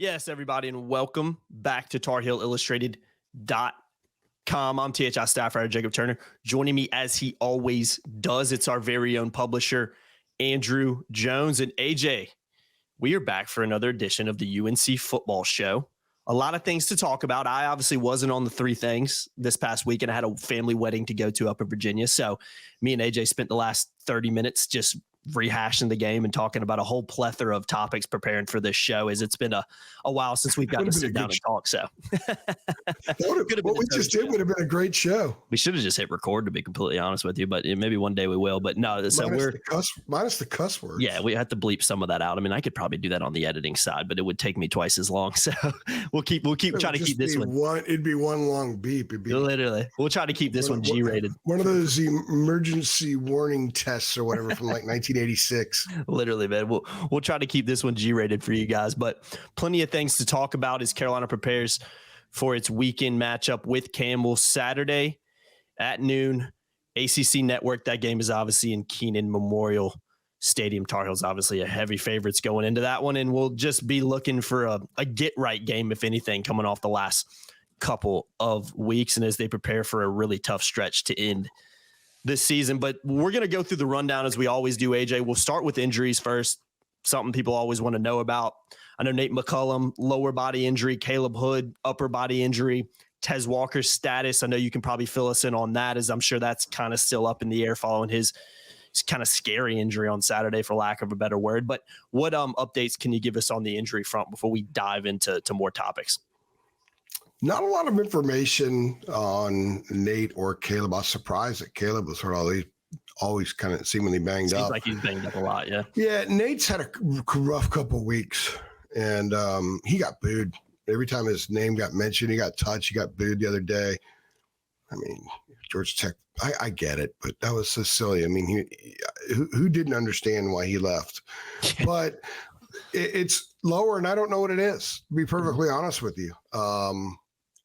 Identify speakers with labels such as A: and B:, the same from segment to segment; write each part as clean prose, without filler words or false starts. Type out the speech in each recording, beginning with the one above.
A: Yes, everybody, and welcome back to TarHeelIllustrated.com. I'm THI staff writer Jacob Turner. Joining me, as he always does, it's our very own publisher, Andrew Jones. And AJ, we are back for another edition of the UNC football show. A lot of things to talk about. I obviously wasn't on the three things this past week, and I had a family wedding to go to up in Virginia. So me and AJ spent the last 30 minutes just rehashing the game and talking about a whole plethora of topics preparing for this show, as it's been a while since we've got to sit down and talk. So
B: what we just did would have been a great show.
A: We should have just hit record, to be completely honest with you, but maybe one day we will. But no, so
B: minus the cuss words.
A: Yeah, we have to bleep some of that out. I mean, I could probably do that on the editing side, but it would take me twice as long. So we'll keep trying to keep this one.
B: It'd be one long beep.
A: Literally, we'll try to keep this one G-rated.
B: One of those emergency warning tests or whatever from like 1986.
A: Literally, man. We'll try to keep this one G-rated for you guys, but plenty of things to talk about as Carolina prepares for its weekend matchup with Campbell Saturday at noon. ACC Network. That game is obviously in Kenan Memorial Stadium. Tar Heels obviously a heavy favorites going into that one, and we'll just be looking for a get-right game, if anything, coming off the last couple of weeks, and as they prepare for a really tough stretch to end this season. But we're going to go through the rundown as we always do, AJ. We'll start with injuries first, something people always want to know about. I know Nate McCullum, lower body injury, Caleb Hood, upper body injury, Tez Walker's status. I know you can probably fill us in on that, as I'm sure that's kind of still up in the air following his kind of scary injury on Saturday, for lack of a better word. But what updates can you give us on the injury front before we dive into more topics?
B: Not a lot of information on Nate or Caleb. I was surprised that Caleb was sort of always kind of seemingly banged up.
A: Seems like he's banged up a lot, yeah.
B: Yeah, Nate's had a rough couple of weeks, and he got booed. Every time his name got mentioned, he got touched, he got booed the other day. I mean, Georgia Tech, I get it, but that was so silly. I mean, who didn't understand why he left? But it's lower, and I don't know what it is, to be perfectly honest with you.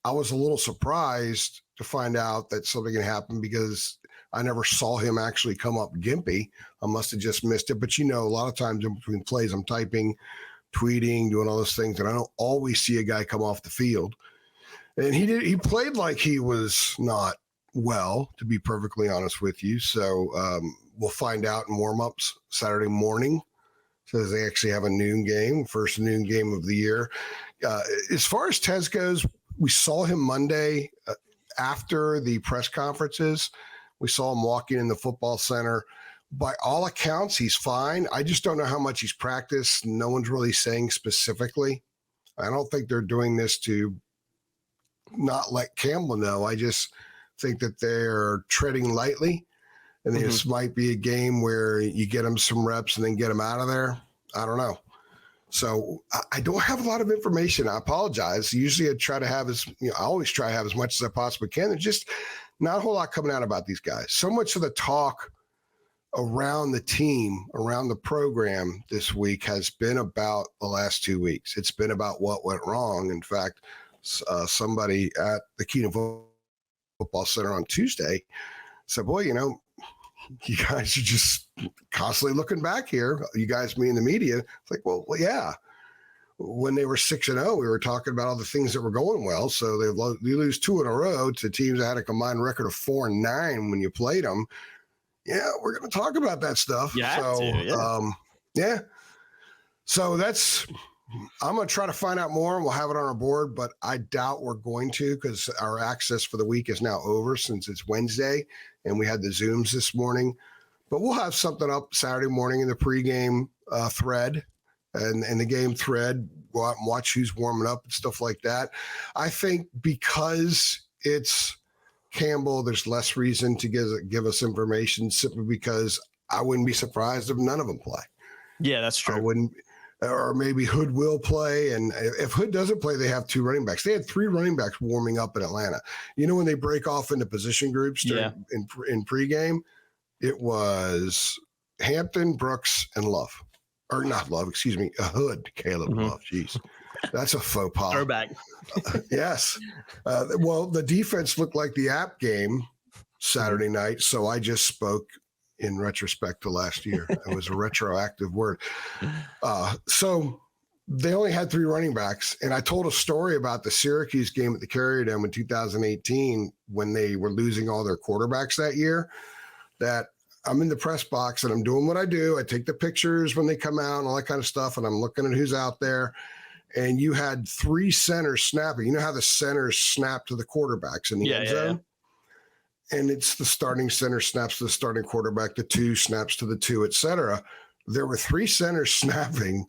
B: I was a little surprised to find out that something had happened, because I never saw him actually come up gimpy. I must have just missed it. But, a lot of times in between plays, I'm typing, tweeting, doing all those things, and I don't always see a guy come off the field. And he played like he was not well, to be perfectly honest with you. So we'll find out in warm-ups Saturday morning. So they actually have a noon game, first noon game of the year. As far as Tez goes, we saw him Monday after the press conferences. We saw him walking in the football center. By all accounts, he's fine. I just don't know how much he's practiced. No one's really saying specifically. I don't think they're doing this to not let Campbell know. I just think that they're treading lightly. And this might be a game where you get him some reps and then get him out of there. I don't know. So I don't have a lot of information. I apologize. Usually I try to have I always try to have as much as I possibly can. There's just not a whole lot coming out about these guys. So much of the talk around the team, around the program this week has been about the last 2 weeks. It's been about what went wrong. In fact, somebody at the Kenan Football Center on Tuesday said, boy, you guys are just constantly looking back here. You guys, me and the media. It's like, well, yeah. When they were 6-0, we were talking about all the things that were going well. So they lose 2 in a row to teams that had a combined record of 4-9 when you played them. Yeah, we're going to talk about that stuff. Yeah. So I'm going to try to find out more, and we'll have it on our board, but I doubt we're going to, because our access for the week is now over since it's Wednesday and we had the Zooms this morning. But we'll have something up Saturday morning in the pregame thread and the game thread. Go out and watch who's warming up and stuff like that. I think because it's Campbell, there's less reason to give us information, simply because I wouldn't be surprised if none of them play.
A: Yeah, that's true.
B: I wouldn't. Or maybe Hood will play. And if Hood doesn't play, they have 2 running backs. They had 3 running backs warming up in Atlanta. When they break off into position groups in pregame, it was Hampton, Brooks, and Love. Or not Love, excuse me, Hood, Caleb Love. Jeez, that's a faux pas.
A: Throwback.
B: Yes. Well, the defense looked like the app game Saturday night, so I just spoke in retrospect to last year. It was a retroactive word. So they only had 3 running backs. And I told a story about the Syracuse game at the Carrier Dome in 2018 when they were losing all their quarterbacks that year, that I'm in the press box and I'm doing what I do. I take the pictures when they come out and all that kind of stuff. And I'm looking at who's out there. And you had 3 centers snapping. You know how the centers snap to the quarterbacks in the end zone? Yeah. And it's the starting center snaps to the starting quarterback, the 2 snaps to the 2, et cetera. There were 3 centers snapping,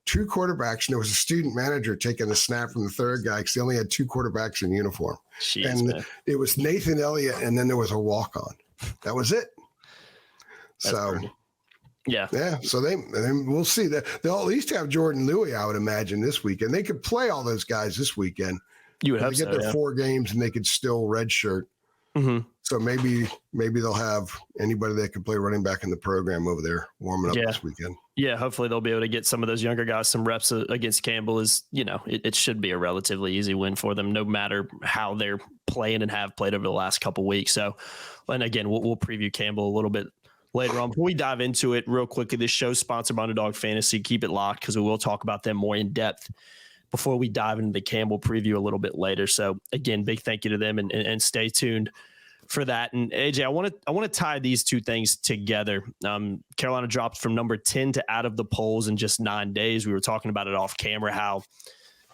B: 2 quarterbacks, and there was a student manager taking the snap from the third guy because they only had 2 quarterbacks in uniform.
A: Jeez,
B: and
A: man.
B: It was Nathan Elliott, and then there was a walk-on. That was it.
A: That's
B: so,
A: pretty. Yeah.
B: So we'll see that they'll at least have Jordan Louis, I would imagine, this weekend. They could play all those guys this weekend.
A: You would have
B: to get their 4 games, and they could still redshirt.
A: Mm-hmm.
B: So maybe they'll have anybody that can play running back in the program over there warming up this weekend.
A: Yeah, hopefully they'll be able to get some of those younger guys some reps against Campbell. It should be a relatively easy win for them, no matter how they're playing and have played over the last couple of weeks. So, and again, we'll preview Campbell a little bit later on. Before we dive into it real quickly, this show's sponsored by Underdog Fantasy. Keep it locked because we will talk about them more in depth before we dive into the Campbell preview a little bit later. So again, big thank you to them and stay tuned for that. And AJ, I want to tie these 2 things together. Carolina dropped from number 10 to out of the polls in just 9 days. We were talking about it off camera, how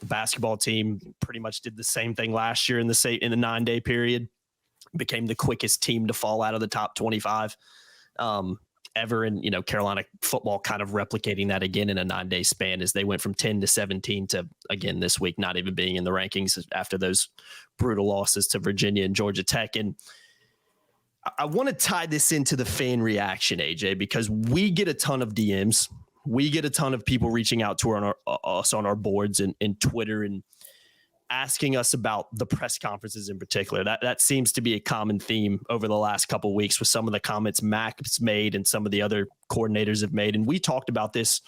A: the basketball team pretty much did the same thing last year in the 9-day period, became the quickest team to fall out of the top 25 ever. And, Carolina football kind of replicating that again in a 9-day span as they went from 10 to 17 to, again, this week, not even being in the rankings after those brutal losses to Virginia and Georgia Tech. And I want to tie this into the fan reaction, AJ, because we get a ton of DMs. We get a ton of people reaching out to us on our boards and Twitter and asking us about the press conferences in particular. That seems to be a common theme over the last couple of weeks with some of the comments Mac's made and some of the other coordinators have made. And we talked about this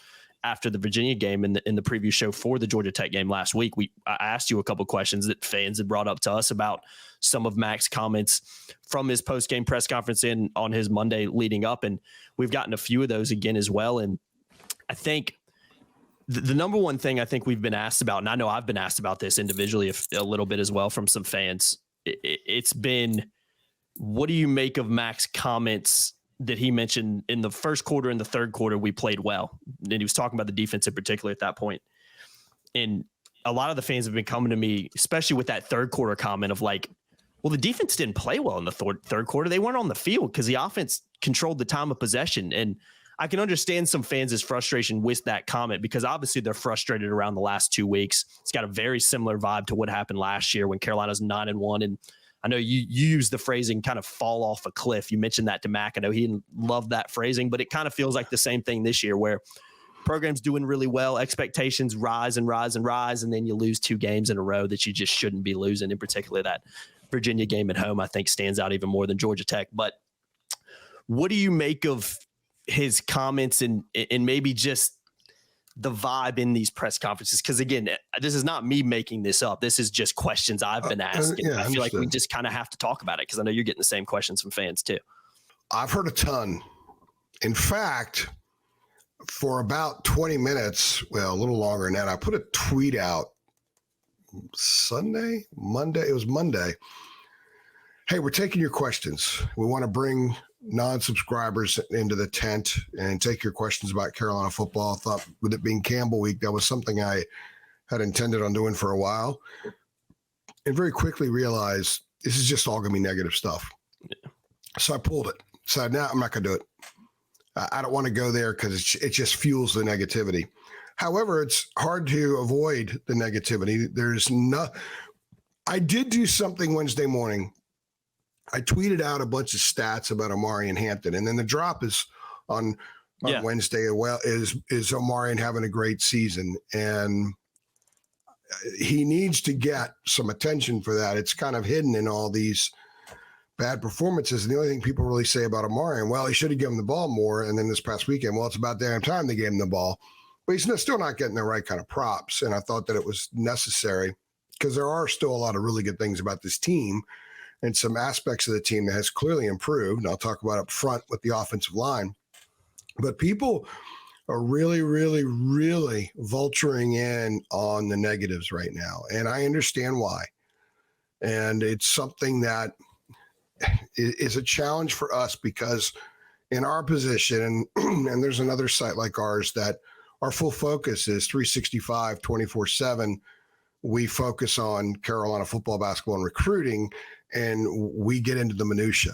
A: after the Virginia game in the preview show for the Georgia Tech game last week. I asked you a couple of questions that fans had brought up to us about some of Mac's comments from his post-game press conference on his Monday leading up. And we've gotten a few of those again as well. And I think the number one thing I think we've been asked about, and I know I've been asked about this individually a little bit as well from some fans, it's been, what do you make of Mac's comments that he mentioned in the first quarter and the third quarter we played well? And he was talking about the defense in particular at that point. And a lot of the fans have been coming to me, especially with that third quarter comment of like, well, the defense didn't play well in the third quarter. They weren't on the field because the offense controlled the time of possession. And I can understand some fans' frustration with that comment because obviously they're frustrated around the last 2 weeks. It's got a very similar vibe to what happened last year when Carolina's 9-1. And I know you used the phrasing kind of fall off a cliff. You mentioned that to Mac. I know he loved that phrasing, but it kind of feels like the same thing this year where program's doing really well. Expectations rise and rise and rise. And then you lose 2 games in a row that you just shouldn't be losing. In particular, that Virginia game at home, I think stands out even more than Georgia Tech. But what do you make of his comments and maybe just the vibe in these press conferences? Because again, this is not me making this up. This is just questions I've been asking. I feel like we just kind of have to talk about it because I know you're getting the same questions from fans too. I've
B: heard a ton. In fact, for about 20 minutes, well, a little longer than that, I put a tweet out Monday. It was Monday. Hey, we're taking your questions. We want to bring non-subscribers into the tent and take your questions about Carolina football. I thought with it being Campbell week, that was something I had intended on doing for a while, and very quickly realized this is just all going to be negative stuff. Yeah. So I pulled it. So now I'm not going to do it. I don't want to go there because it just fuels the negativity. However, it's hard to avoid the negativity. I did do something Wednesday morning. I tweeted out a bunch of stats about Omari and Hampton, and then the drop is on Wednesday. Well, is Omari having a great season, and he needs to get some attention for that. It's kind of hidden in all these bad performances, and the only thing people really say about Omari, well, he should have given him the ball more. And then this past weekend, well, it's about damn time they gave him the ball, but he's still not getting the right kind of props. And I thought that it was necessary because there are still a lot of really good things about this team. And some aspects of the team that has clearly improved. And I'll talk about up front with the offensive line. But people are really, really, really vulturing in on the negatives right now. And I understand why. And it's something that is a challenge for us because in our position, and there's another site like ours that our full focus is 365, 24/7. We focus on Carolina football, basketball, and recruiting, and we get into the minutia.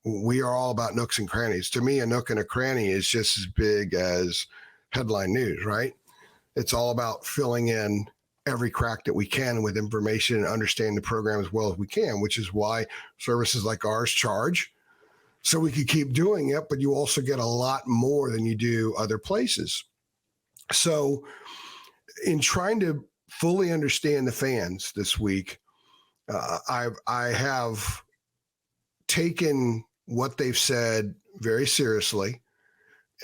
B: We are all about nooks and crannies. To me, a nook and a cranny is just as big as headline news, right? It's all about filling in every crack that we can with information and understanding the program as well as we can, which is why services like ours charge. So we could keep doing it, but you also get a lot more than you do other places. So in trying to fully understand the fans this week, I have taken what they've said very seriously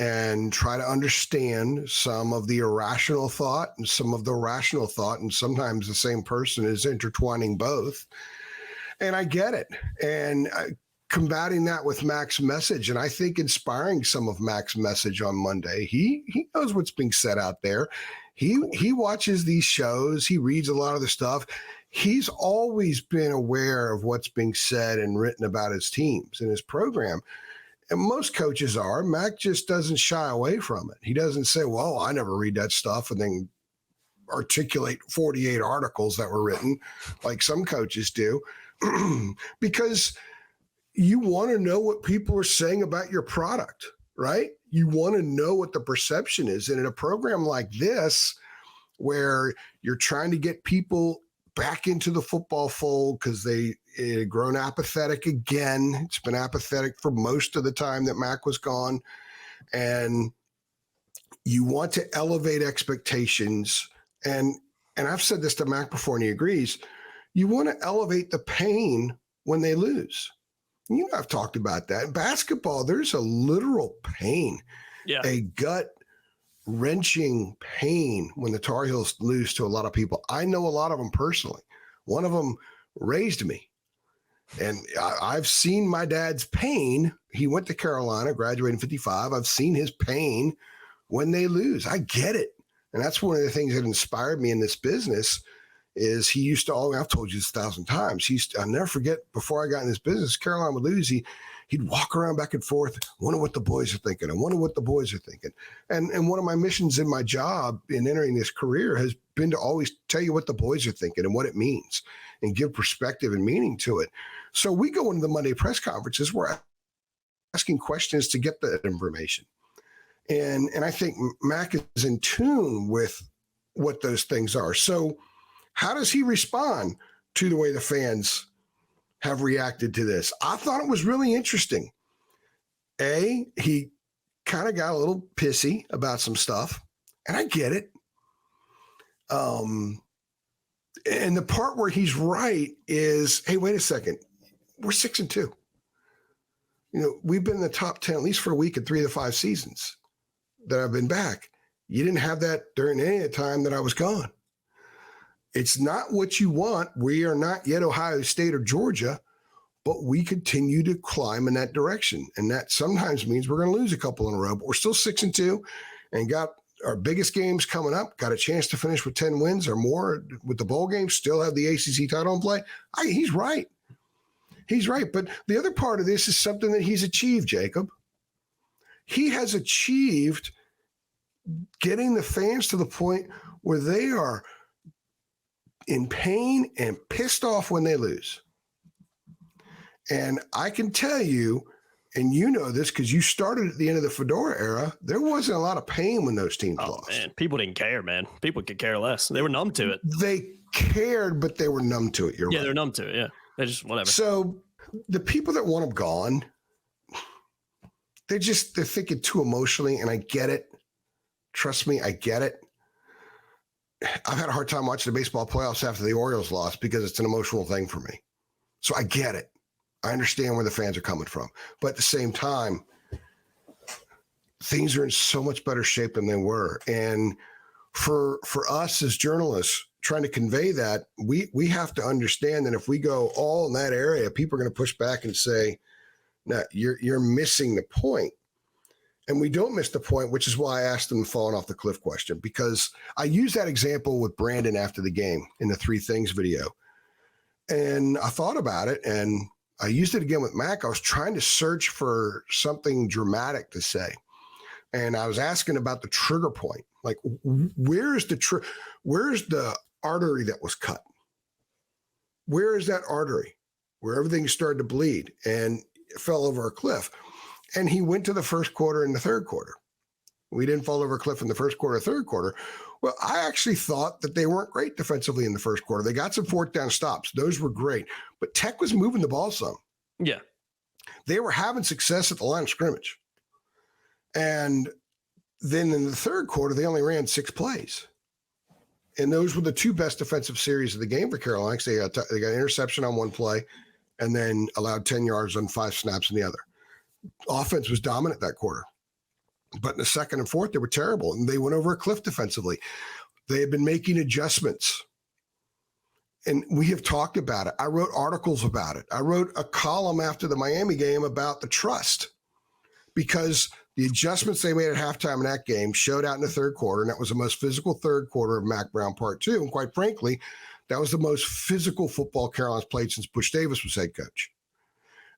B: and try to understand some of the irrational thought and some of the rational thought. And sometimes the same person is intertwining both. And I get it. And combating that with Mac's message, and I think inspiring some of Mac's message on Monday. He knows what's being said out there. He watches these shows. He reads a lot of the stuff. He's always been aware of what's being said and written about his teams and his program. And most coaches are. Mac just doesn't shy away from it. He doesn't say, well, I never read that stuff, and then articulate 48 articles that were written like some coaches do. Because you want to know what people are saying about your product, right? You want to know what the perception is. And in a program like this, where you're trying to get people back into the football fold because they had grown apathetic again. It's been apathetic for most of the time that Mac was gone. And you want to elevate expectations. And I've said this to Mac before, and he agrees. You want to elevate the pain when they lose. You know, I've talked about that. In basketball, there's a literal pain, a gut-wrenching pain when the Tar Heels lose to a lot of people. I know a lot of them personally. One of them raised me, and I've seen my dad's pain. He went to Carolina, graduated in 55. I've seen his pain when they lose. I get it. And that's one of the things that inspired me in this business is he used to always, I've told you this 1,000 times, I'll never forget, before I got in this business, Carolina would lose, he'd walk around back and forth, wonder what the boys are thinking. I wonder what the boys are thinking. And one of my missions in my job in entering this career has been to always tell you what the boys are thinking and what it means and give perspective and meaning to it. So we go into the Monday press conferences, we're asking questions to get that information. And I think Mac is in tune with what those things are. So how does he respond to the way the fans have reacted to this? I thought it was really interesting. He kind of got a little pissy about some stuff, and I get it. And the part where he's right is, hey, wait a second. We're 6-2. You know, we've been in the top 10, at least for a week in 3 of the 5 seasons that I've been back. You didn't have that during any of the time that I was gone. It's not what you want. We are not yet Ohio State or Georgia, but we continue to climb in that direction. And that sometimes means we're going to lose a couple in a row, but we're still 6-2 and got our biggest games coming up, got a chance to finish with 10 wins or more with the bowl game, still have the ACC title in play. He's right. He's right. But the other part of this is something that he's achieved, Jacob. He has achieved getting the fans to the point where they are in pain and pissed off when they lose. And I can tell you, and you know this because you started at the end of the Fedora era, there wasn't a lot of pain when those teams lost.
A: Man, people didn't care, man. People could care less. They were numb to it.
B: They cared, but they were numb to it. You're right.
A: They're numb to it. Yeah. They just whatever.
B: So the people that want them gone, they're thinking too emotionally, and I get it. Trust me, I get it. I've had a hard time watching the baseball playoffs after the Orioles lost because it's an emotional thing for me. So I get it. I understand where the fans are coming from. But at the same time, things are in so much better shape than they were. And for us as journalists trying to convey that, we have to understand that if we go all in that area, people are going to push back and say, no, you're missing the point. and we don't miss the point, which is why I asked him the falling off the cliff question, because I used that example with Brandon after the game in the 3 Things video. And I thought about it, and I used it again with Mac. I was trying to search for something dramatic to say. And I was asking about the trigger point. Like, where's the artery that was cut? Where is that artery where everything started to bleed and it fell over a cliff? And he went to the first quarter and the third quarter. We didn't fall over a cliff in the first quarter, third quarter. Well, I actually thought that they weren't great defensively in the first quarter. They got some 4th down stops. Those were great. But Tech was moving the ball some.
A: Yeah.
B: They were having success at the line of scrimmage. And then in the third quarter, they only ran 6 plays. And those were the 2 best defensive series of the game for Carolina. They got an interception on 1 play and then allowed 10 yards on 5 snaps in the other. Offense was dominant that quarter. But in the second and fourth, they were terrible, and they went over a cliff defensively. They had been making adjustments, and we have talked about it. I wrote articles about it. I wrote a column after the Miami game about the trust, because the adjustments they made at halftime in that game showed out in the third quarter, and that was the most physical third quarter of Mac Brown Part 2. And quite frankly, that was the most physical football Carolina's played since Butch Davis was head coach.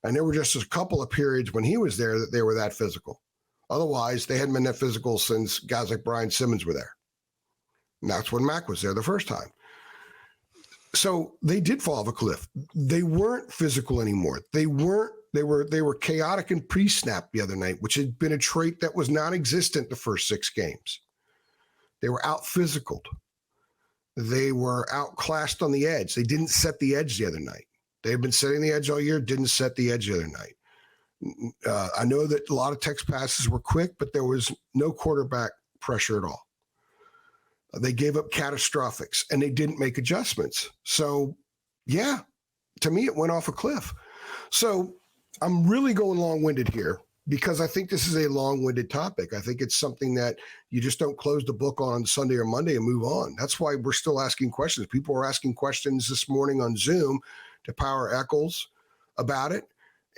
B: And there were just a couple of periods when he was there that they were that physical. Otherwise, they hadn't been that physical since guys like Brian Simmons were there. And that's when Mac was there the first time. So they did fall off a cliff. They weren't physical anymore. They were chaotic in pre-snap the other night, which had been a trait that was non-existent the first 6 games. They were out-physicaled. They were outclassed on the edge. They didn't set the edge the other night. They've been setting the edge all year, didn't set the edge the other night. I know that a lot of Tech's passes were quick, but there was no quarterback pressure at all. They gave up catastrophics, and they didn't make adjustments. So, yeah, to me, it went off a cliff. So I'm really going long-winded here because I think this is a long-winded topic. I think it's something that you just don't close the book on Sunday or Monday and move on. That's why we're still asking questions. People were asking questions this morning on Zoom to Power Eccles about it.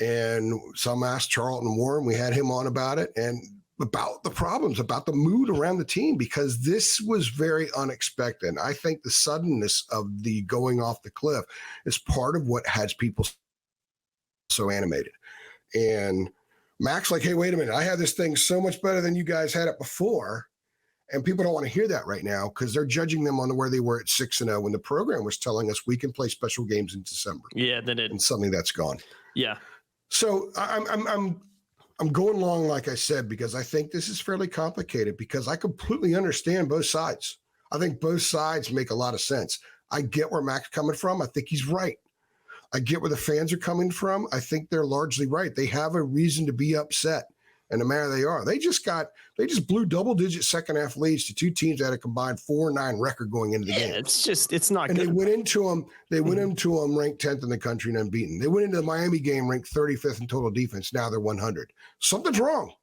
B: And some asked Charlton Warren. We had him on about it and about the problems, about the mood around the team, because this was very unexpected. I think the suddenness of the going off the cliff is part of what has people so animated. And Mac's like, hey, wait a minute. I had this thing so much better than you guys had it before. And people don't want to hear that right now because they're judging them on where they were at 6-0 when the program was telling us we can play special games in December.
A: Yeah, then
B: and suddenly that's gone.
A: Yeah.
B: So I'm going long, like I said, because I think this is fairly complicated because I completely understand both sides. I think both sides make a lot of sense. I get where Mac's coming from. I think he's right. I get where the fans are coming from. I think they're largely right. They have a reason to be upset in the manner they are. They just blew double-digit second-half leads to 2 teams that had a combined 4-9 record going into the game.
A: It's not
B: and
A: good.
B: They went into them ranked 10th in the country and unbeaten. They went into the Miami game ranked 35th in total defense. Now they're 100. Something's wrong.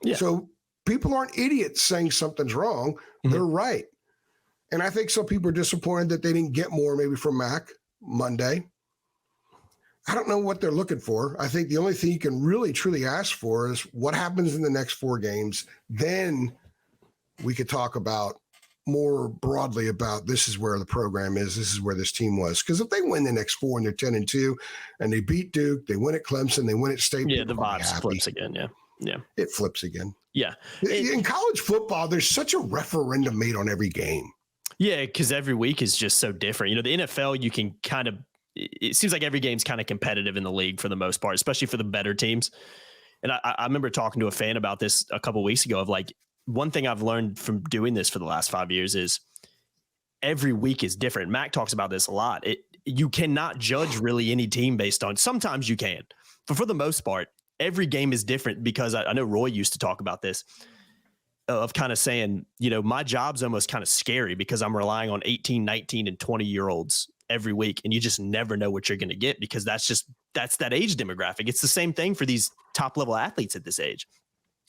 A: Yeah.
B: So people aren't idiots saying something's wrong. Mm-hmm. They're right. And I think some people are disappointed that they didn't get more maybe from Mac Monday. I don't know what they're looking for. I think the only thing you can really, truly ask for is what happens in the next 4 games. Then we could talk about more broadly about this is where the program is. This is where this team was. Because if they win the next 4 and they're 10-2 and they beat Duke, they win at Clemson, they win at State.
A: Yeah, the vibes flips again. Yeah.
B: It flips again.
A: Yeah.
B: In college football, there's such a referendum made on every game.
A: Yeah, because every week is just so different. You know, the NFL, you can kind of, it seems like every game's kind of competitive in the league for the most part, especially for the better teams. And I remember talking to a fan about this a couple of weeks ago of like, one thing I've learned from doing this for the last 5 years is every week is different. Mac talks about this a lot. You cannot judge really any team based on, sometimes you can, but for the most part, every game is different because I know Roy used to talk about this of kind of saying, you know, my job's almost kind of scary because I'm relying on 18, 19 and 20-year-olds every week. And you just never know what you're going to get because that's that age demographic. It's the same thing for these top level athletes at this age.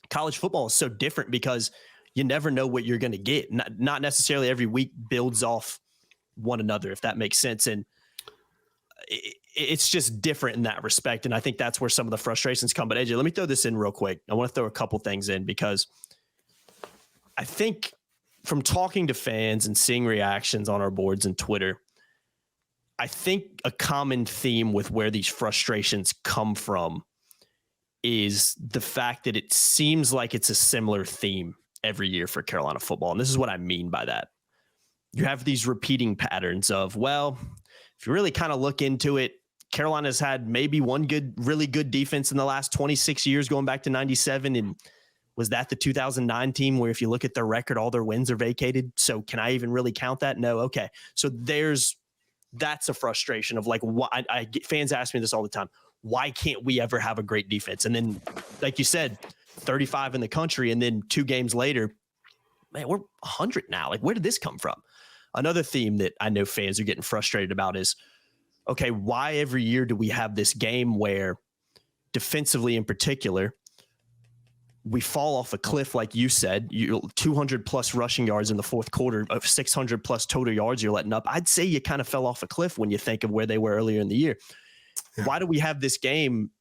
A: College football is so different because you never know what you're going to get. Not necessarily every week builds off one another, if that makes sense. And it's just different in that respect. And I think that's where some of the frustrations come. But AJ, let me throw this in real quick. I want to throw a couple things in because I think from talking to fans and seeing reactions on our boards and Twitter, I think a common theme with where these frustrations come from is the fact that it seems like it's a similar theme every year for Carolina football. And this is what I mean by that. You have these repeating patterns of, well, if you really kind of look into it, Carolina's had maybe one really good defense in the last 26 years, going back to 97. And was that the 2009 team where if you look at their record, all their wins are vacated? So can I even really count that? No. Okay. So that's a frustration of like, why I get fans ask me this all the time. Why can't we ever have a great defense? And then, like you said, 35 in the country. And then 2 games later, man, we're 100 now. Like, where did this come from? Another theme that I know fans are getting frustrated about is, okay, why every year do we have this game where defensively in particular, we fall off a cliff, like you said, 200 plus rushing yards in the fourth quarter of 600 plus total yards you're letting up. I'd say you kind of fell off a cliff when you think of where they were earlier in the year. Yeah. Why do we have this game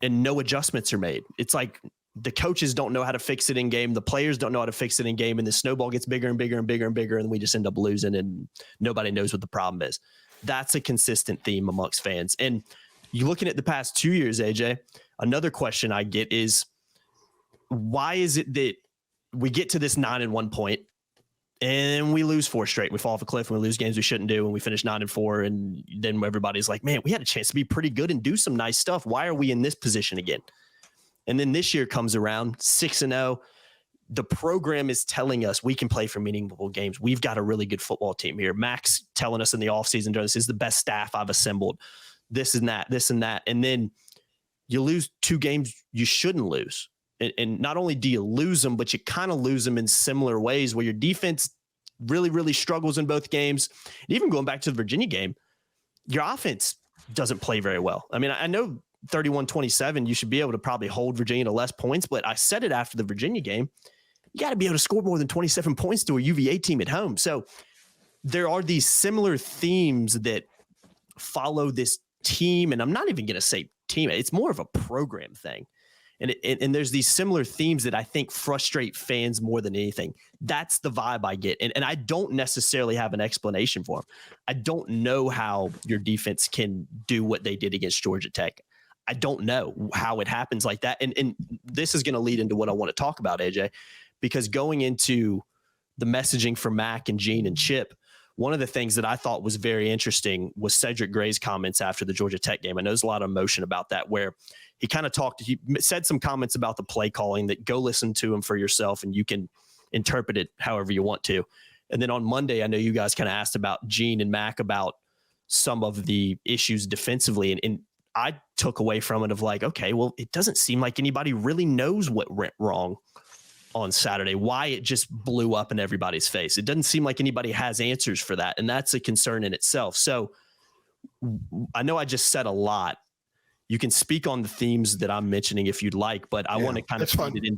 A: and no adjustments are made? It's like the coaches don't know how to fix it in game. The players don't know how to fix it in game. And the snowball gets bigger and bigger and bigger and bigger. And we just end up losing and nobody knows what the problem is. That's a consistent theme amongst fans. And you looking at the past 2 years, AJ, another question I get is, why is it that we get to this 9-1 point and we lose 4 straight? We fall off a cliff and we lose games we shouldn't do, and we finish 9-4. And then everybody's like, man, we had a chance to be pretty good and do some nice stuff. Why are we in this position again? And then this year comes around, 6-0. The program is telling us we can play for meaningful games. We've got a really good football team here. Max telling us in the offseason, this is the best staff I've assembled. This and that. And then you lose 2 games you shouldn't lose. And not only do you lose them, but you kind of lose them in similar ways where your defense really, really struggles in both games. And even going back to the Virginia game, your offense doesn't play very well. I mean, I know 31-27, you should be able to probably hold Virginia to less points, but I said it after the Virginia game, you got to be able to score more than 27 points to a UVA team at home. So there are these similar themes that follow this team. And I'm not even going to say team. It's more of a program thing. And there's these similar themes that I think frustrate fans more than anything. That's the vibe I get. And I don't necessarily have an explanation for them. I don't know how your defense can do what they did against Georgia Tech. I don't know how it happens like that. And this is going to lead into what I want to talk about, AJ, because going into the messaging for Mac and Gene and Chip, one of the things that I thought was very interesting was Cedric Gray's comments after the Georgia Tech game. I know there's a lot of emotion about that, where he kind of he said some comments about the play calling that go listen to him for yourself and you can interpret it however you want to. And then on Monday, I know you guys kind of asked about Gene and Mac about some of the issues defensively. And I took away from it of like, okay, well, it doesn't seem like anybody really knows what went wrong on Saturday, why it just blew up in everybody's face. It doesn't seem like anybody has answers for that. And that's a concern in itself. So I know I just said a lot. You can speak on the themes that I'm mentioning if you'd like, but I want to kind of feed it in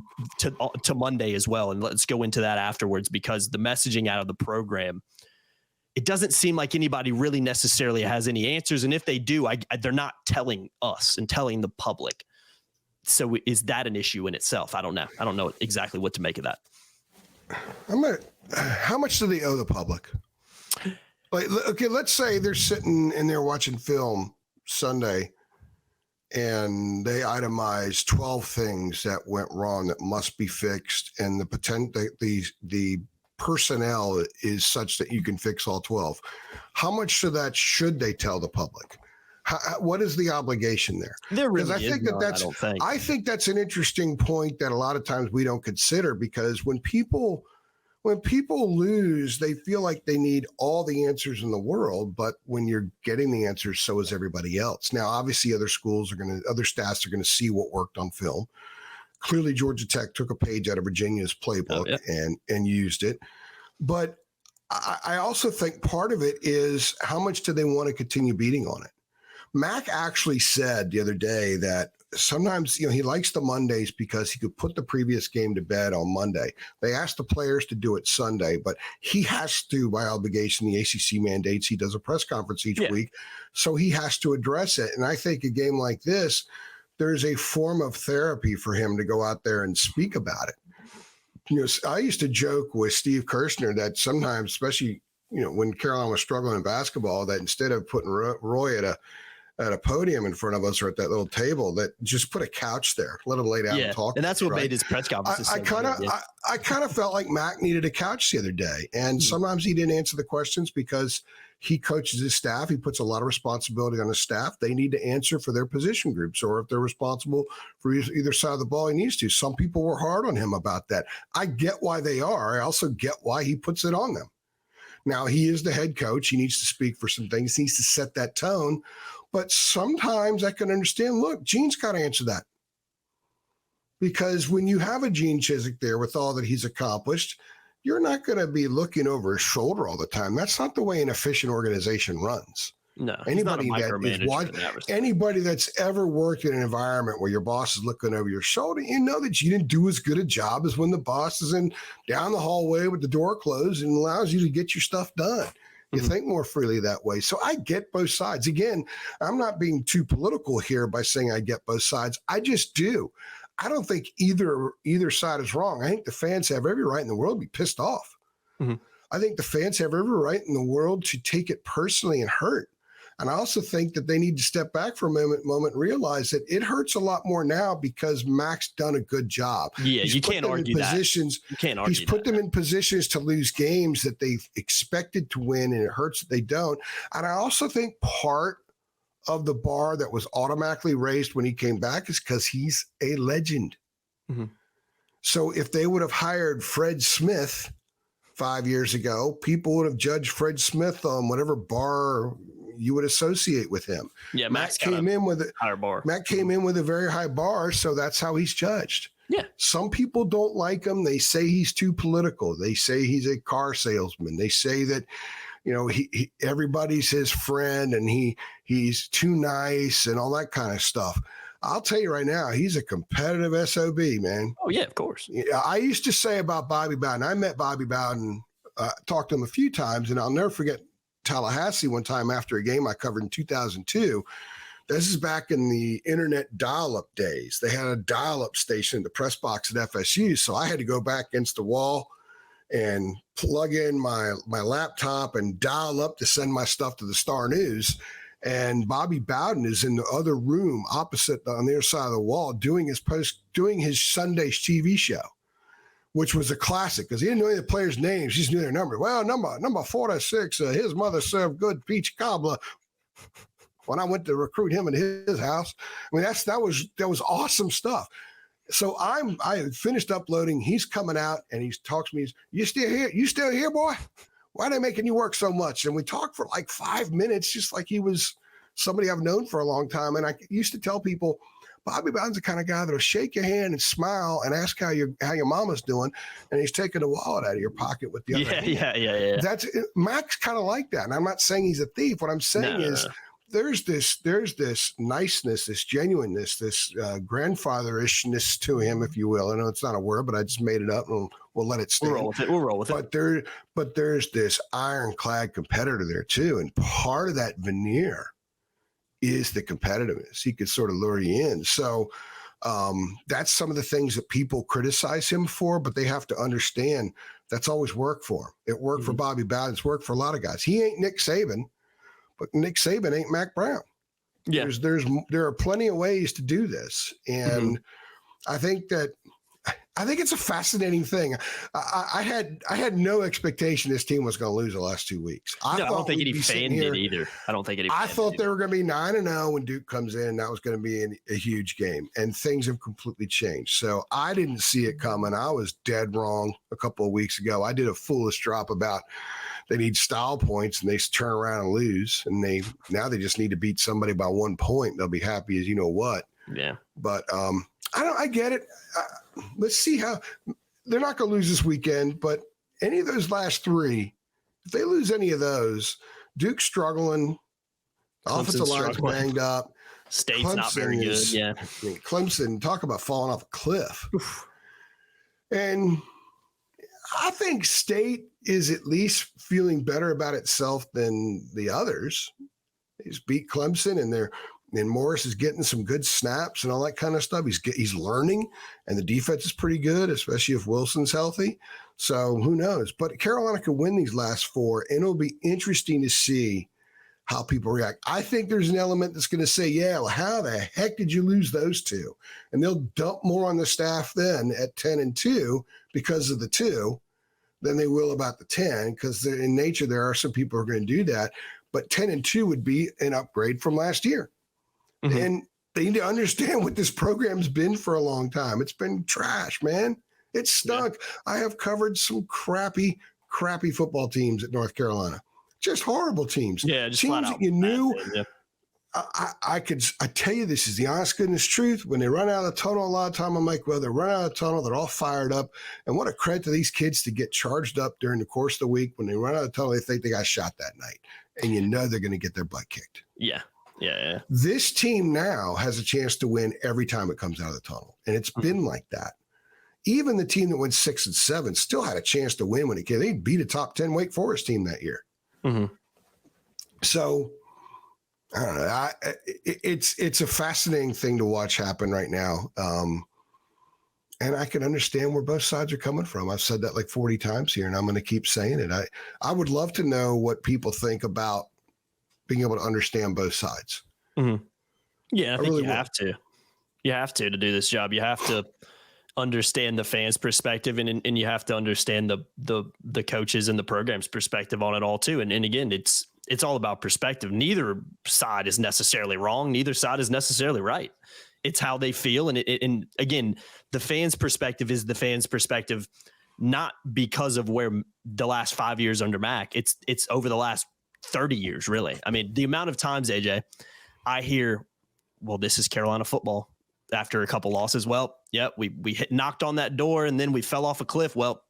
A: to Monday as well. And let's go into that afterwards, because the messaging out of the program, it doesn't seem like anybody really necessarily has any answers. And if they do, they're not telling us and telling the public. So is that an issue in itself? I don't know. I don't know exactly what to make of that.
B: How much do they owe the public? Like, okay, let's say they're sitting and they're watching film Sunday, and they itemized 12 things that went wrong that must be fixed, and the personnel is such that you can fix all 12. How much of that should they tell the public? What is the obligation there?
A: There really is none,
B: I think that's an interesting point that a lot of times we don't consider, because when people lose, they feel like they need all the answers in the world, but when you're getting the answers, so is everybody else. Now, obviously, other staffs are going to see what worked on film. Clearly, Georgia Tech took a page out of Virginia's playbook and used it. But I also think part of it is, how much do they want to continue beating on it? Mac actually said the other day that sometimes, he likes the Mondays because he could put the previous game to bed on Monday. They ask the players to do it Sunday, but he has to, by obligation, the ACC mandates, he does a press conference each week. So he has to address it. And I think a game like this, there's a form of therapy for him to go out there and speak about it. I used to joke with Steve Kirshner that sometimes, especially, when Carolina was struggling in basketball, that instead of putting Roy at a podium in front of us or at that little table, that just put a couch there, let him lay down and talk.
A: And that's what made his press conferences.
B: I kind of felt like Mac needed a couch the other day. And sometimes he didn't answer the questions because he coaches his staff. He puts a lot of responsibility on his staff. They need to answer for their position groups, or if they're responsible for either side of the ball, he needs to. Some people were hard on him about that. I get why they are. I also get why he puts it on them. Now, he is the head coach. He needs to speak for some things. He needs to set that tone. But sometimes I can understand, look, Gene's got to answer that. Because when you have a Gene Chizik there with all that he's accomplished, you're not going to be looking over his shoulder all the time. That's not the way an efficient organization runs.
A: No,
B: anybody that's ever worked in an environment where your boss is looking over your shoulder, you know that you didn't do as good a job as when the boss is down the hallway with the door closed and allows you to get your stuff done. You think more freely that way. So I get both sides. Again, I'm not being too political here by saying I get both sides. I just do. I don't think either side is wrong. I think the fans have every right in the world to be pissed off. I think the fans have every right in the world to take it personally and hurt. And I also think that they need to step back for a moment and realize that it hurts a lot more now because Mac's done a good job.
A: Yeah, you can't argue that. You can't argue
B: He's put them in positions to lose games that they've expected to win, and it hurts that they don't. And I also think part of the bar that was automatically raised when he came back is because he's a legend. So if they would have hired Fred Smith 5 years ago, people would have judged Fred Smith on whatever bar you would associate with him.
A: Yeah,
B: Mac came in with a
A: higher bar.
B: Mac came in with a very high bar, so that's how he's judged.
A: Yeah.
B: Some people don't like him. They say he's too political. They say he's a car salesman. They say that, he everybody's his friend and he's too nice and all that kind of stuff. I'll tell you right now, he's a competitive SOB, man.
A: Oh yeah, of course.
B: I used to say about Bobby Bowden. I met Bobby Bowden, talked to him a few times, and I'll never forget Tallahassee one time after a game I covered in 2002. This is back in the internet dial-up days. They had a dial-up station in the press box at FSU, so I had to go back against the wall and plug in my laptop and dial up to send my stuff to the Star News. And Bobby Bowden is in the other room opposite on the other side of the wall doing his Sunday TV show, which was a classic because he didn't know any of the players' names. He just knew their number. Well, number 46, his mother served good peach cobbler when I went to recruit him at his house. I mean, that was awesome stuff. So I finished uploading. He's coming out and he talks to me. You still here? You still here, boy? Why are they making you work so much? And we talked for like 5 minutes, just like he was somebody I've known for a long time. And I used to tell people, Bobby Bowden's the kind of guy that'll shake your hand and smile and ask how your mama's doing, and he's taking the wallet out of your pocket with the other hand.
A: Yeah.
B: That's Mac's kind of like that. And I'm not saying he's a thief. What I'm saying is there's this niceness, this genuineness, this grandfatherishness to him, if you will. I know it's not a word, but I just made it up and we'll let it stand.
A: We'll roll with it.
B: But there's this ironclad competitor there too. And part of that veneer is the competitiveness. He could sort of lure you in. So that's some of the things that people criticize him for, but they have to understand that's always worked for him. It worked for Bobby Bowden. It's worked for a lot of guys. He ain't Nick Saban, but Nick Saban ain't Mac Brown.
A: Yeah.
B: There are plenty of ways to do this. And I think it's a fascinating thing. I had no expectation this team was going to lose the last 2 weeks. I
A: don't think any fan did either. I
B: thought they were going to be 9-0 when Duke comes in. That was going to be a huge game, and things have completely changed. So I didn't see it coming. I was dead wrong a couple of weeks ago. I did a foolish drop about they need style points, and they turn around and lose, and now they just need to beat somebody by 1 point. They'll be happy as you know what.
A: Yeah,
B: but I get it. Let's see how they're not going to lose this weekend, but any of those last three, if they lose any of those, Duke's struggling, offensive line's banged up,
A: State's
B: Clemson
A: not very good. Yeah.
B: I mean, Clemson, talk about falling off a cliff. And I think State is at least feeling better about itself than the others. He's beat Clemson, and Morris is getting some good snaps and all that kind of stuff. He's learning, and the defense is pretty good, especially if Wilson's healthy. So who knows? But Carolina could win these last 4, and it'll be interesting to see how people react. I think there's an element that's going to say, yeah, well, how the heck did you lose those 2? And they'll dump more on the staff then at 10-2 because of the 2 than they will about the 10, because in nature there are some people who are going to do that. But 10-2 would be an upgrade from last year. Mm-hmm. And they need to understand what this program's been for a long time. It's been trash, man. It stunk. Yeah. I have covered some crappy football teams at North Carolina. Just horrible teams.
A: Yeah, just
B: teams that you knew. I tell you, this is the honest goodness truth. When they run out of the tunnel, a lot of time I'm like, well, they're running out of the tunnel. They're all fired up. And what a credit to these kids to get charged up during the course of the week. When they run out of the tunnel, they think they got shot that night. And you know they're going to get their butt kicked.
A: Yeah.
B: This team now has a chance to win every time it comes out of the tunnel. And it's been like that. Even the team that went 6-7 still had a chance to win when it came. They beat a top 10 Wake Forest team that year. Mm-hmm. So I don't know. It's a fascinating thing to watch happen right now. And I can understand where both sides are coming from. I've said that like 40 times here, and I'm going to keep saying it. I would love to know what people think about being able to understand both sides.
A: Mm-hmm. Yeah, I think really you have to. You have to do this job. You have to understand the fans' perspective, and you have to understand the coaches and the program's perspective on it all too. And again, it's all about perspective. Neither side is necessarily wrong. Neither side is necessarily right. It's how they feel. And again, the fans' perspective is the fans' perspective, not because of where the last 5 years under Mac. It's over the last 30 years, really. I mean, the amount of times, AJ, I hear, well, this is Carolina football after a couple losses. Well, yeah, we knocked on that door and then we fell off a cliff. Well,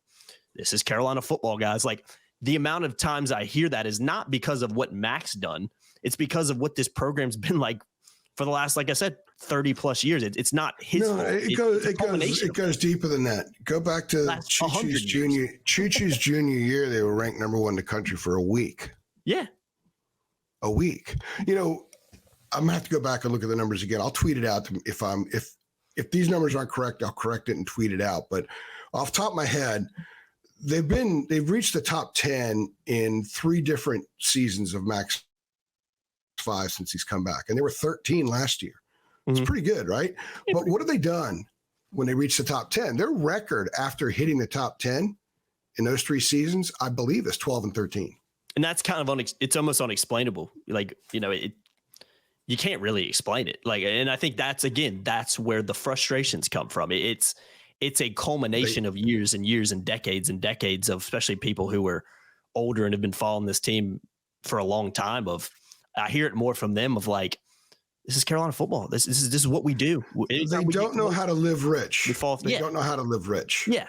A: this is Carolina football, guys. Like, the amount of times I hear that is not because of what Mac's done. It's because of what this program's been like for the last, like I said, 30 plus years. It's not his fault.
B: It goes deeper than that. Go back to Choo-Choo's junior year. They were ranked number 1 in the country for a week.
A: Yeah.
B: A week. You know, I'm gonna have to go back and look at the numbers again. I'll tweet it out if these numbers aren't correct, I'll correct it and tweet it out. But off the top of my head, they've reached the top 10 in 3 different seasons of Max 5 since he's come back. And they were 13 last year. It's pretty good, right? But what have they done when they reached the top 10? Their record after hitting the top 10 in those 3 seasons, I believe, is 12-13.
A: And that's kind of it's almost unexplainable. Like, you know, you can't really explain it. Like, and I think that's where the frustrations come from. It's a culmination of years and years and decades of, especially people who are older and have been following this team for a long time. I hear it more from them of like, this is Carolina football. This is what we do.
B: They don't know how to live rich. They don't know how to live rich.
A: Yeah.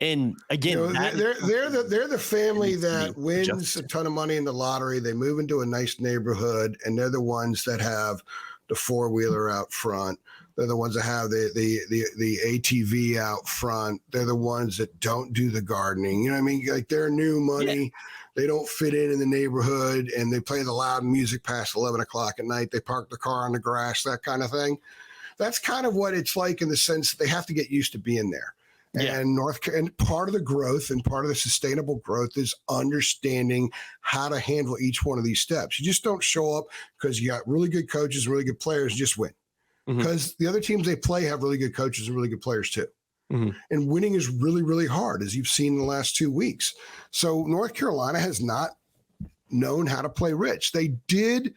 A: And again,
B: you know, they're the family that wins a ton of money in the lottery. They move into a nice neighborhood, and they're the ones that have the 4-wheeler out front. They're the ones that have the ATV out front. They're the ones that don't do the gardening. You know what I mean? Like, they're new money. Yeah. They don't fit in the neighborhood, and they play the loud music past 11 o'clock at night. They park the car on the grass, that kind of thing. That's kind of what it's like, in the sense that they have to get used to being there. Yeah. And part of the growth and part of the sustainable growth is understanding how to handle each one of these steps. You just don't show up because you got really good coaches, really good players, just win. Because the other teams they play have really good coaches and really good players too. And winning is really, really hard, as you've seen in the last 2 weeks. So North Carolina has not known how to play rich. They did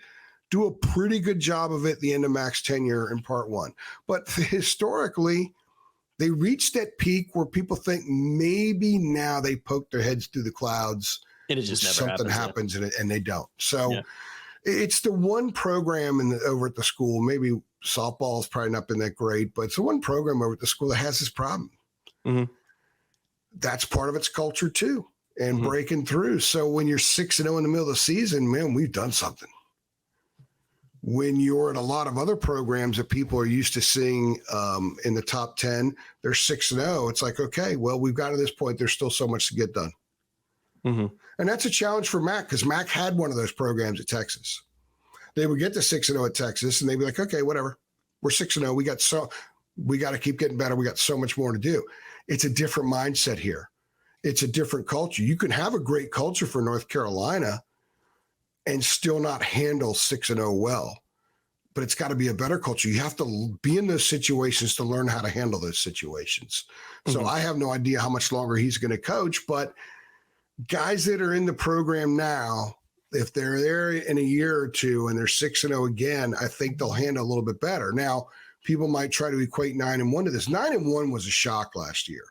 B: do a pretty good job of it at the end of Mac's tenure in part 1. But historically, they reached that peak where people think maybe now they poke their heads through the clouds.
A: And it just never
B: something happens and they don't. So it's the one program over at the school. Maybe softball has probably not been that great, but it's the one program over at the school that has this problem. That's part of its culture too, and breaking through. So when you're 6-0 in the middle of the season, man, we've done something. When you're at a lot of other programs that people are used to seeing in the top 10, they're 6-0. It's like, okay, well, we've got to this point. There's still so much to get done.
A: Mm-hmm.
B: And that's a challenge for Mac because Mac had one of those programs at Texas. They would get to 6-0 at Texas and they'd be like, okay, whatever. We're 6-0. We got to keep getting better. We got so much more to do. It's a different mindset here. It's a different culture. You can have a great culture for North Carolina and still not handle 6-0 well, but it's got to be a better culture. You have to be in those situations to learn how to handle those situations. So
A: Mm-hmm.
B: I have no idea how much longer he's going to coach, but guys that are in the program now, if they're there in a year or two and they're 6-0 again, I think they'll handle a little bit better. Now, people might try to equate 9-1 to this. 9-1 was a shock last year.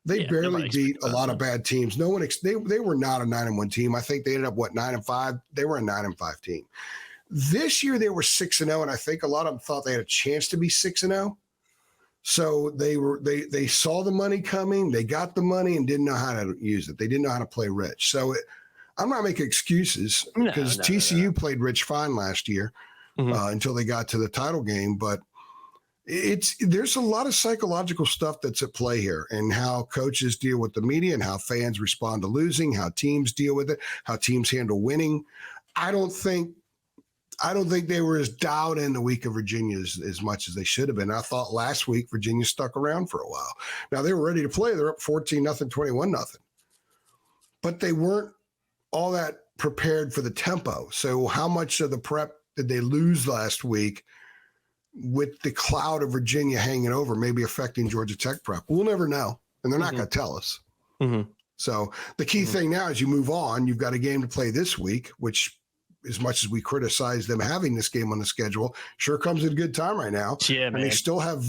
B: They barely beat a lot of bad teams. No one, they were not a 9-1 team. I think they ended up 9-5. They were a 9-5 team. This year they were 6-0, and I think a lot of them thought they had a chance to be 6-0. So they saw the money coming, they got the money, and didn't know how to use it. They didn't know how to play rich. So I'm not making excuses because TCU played rich fine last year until they got to the title game, but. There's a lot of psychological stuff that's at play here and how coaches deal with the media and how fans respond to losing, how teams deal with it, how teams handle winning. I don't think they were as dialed in the week of Virginia as much as they should have been. I thought last week Virginia stuck around for a while. Now they were ready to play. They're up 14-0, 21-0. But they weren't all that prepared for the tempo. So how much of the prep did they lose last week with the cloud of Virginia hanging over, maybe affecting Georgia Tech prep? We'll never know, and they're not going to tell us.
A: Mm-hmm.
B: So the key thing now is you move on. You've got a game to play this week, which, as much as we criticize them having this game on the schedule, sure comes at a good time right now.
A: Yeah,
B: and
A: man.
B: they still have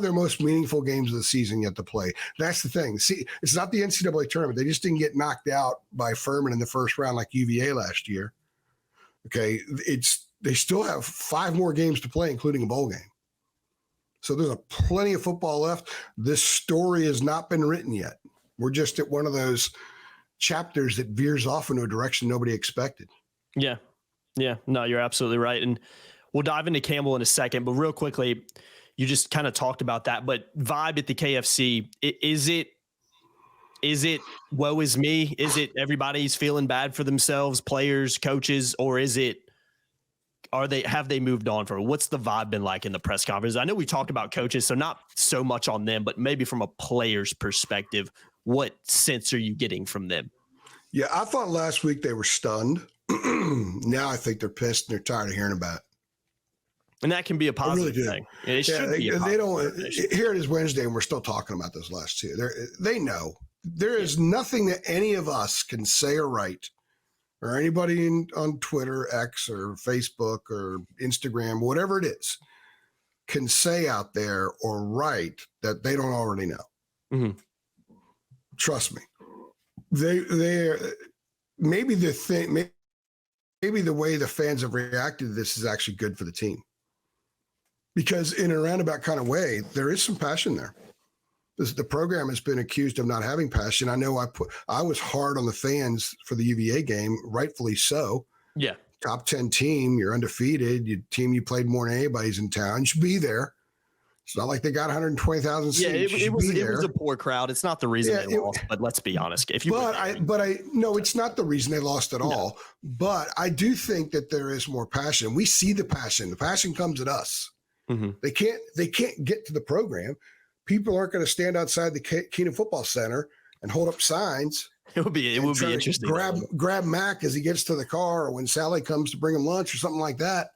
B: their most meaningful games of the season yet to play. That's the thing. See, it's not the NCAA tournament. They just didn't get knocked out by Furman in the first round like UVA last year. Okay, they still have 5 more games to play, including a bowl game. So there's plenty of football left. This story has not been written yet. We're just at one of those chapters that veers off into a direction nobody expected.
A: Yeah. Yeah. No, you're absolutely right. And we'll dive into Campbell in a second, but real quickly, you just kind of talked about that, but vibe at the KFC, is it woe is me? Is it everybody's feeling bad for themselves, players, coaches, or is it, have they moved on from? What's the vibe been like in the press conference? I know we talked about coaches, so not so much on them, but maybe from a player's perspective, what sense are you getting from them?
B: Yeah, I thought last week they were stunned. Now I think they're pissed and they're tired of hearing about it.
A: And that can be a positive thing. It should be.
B: They don't. Here it is Wednesday, and we're still talking about those last two. They know there is nothing that any of us can say or write, or anybody on Twitter, X, or Facebook, or Instagram, whatever it is, can say out there or write that they don't already know.
A: Mm-hmm.
B: Trust me. They're maybe the thing. Maybe the way the fans have reacted to this is actually good for the team. Because in a roundabout kind of way, there is some passion there. The program has been accused of not having passion. I know I was hard on the fans for the UVA game, rightfully so.
A: Yeah.
B: Top 10 team, you're undefeated, you played more than anybody's in town. You should be there. It's not like they got 120,000 seats.
A: Yeah, it was a poor crowd. It's not the reason they lost, but let's be honest.
B: No, it's not the reason they lost at all. But I do think that there is more passion. We see the passion. The passion comes at us.
A: Mm-hmm.
B: They can't get to the program. People aren't going to stand outside the Kenan Football Center and hold up signs.
A: It would be interesting.
B: Grab Mac as he gets to the car, or when Sally comes to bring him lunch or something like that.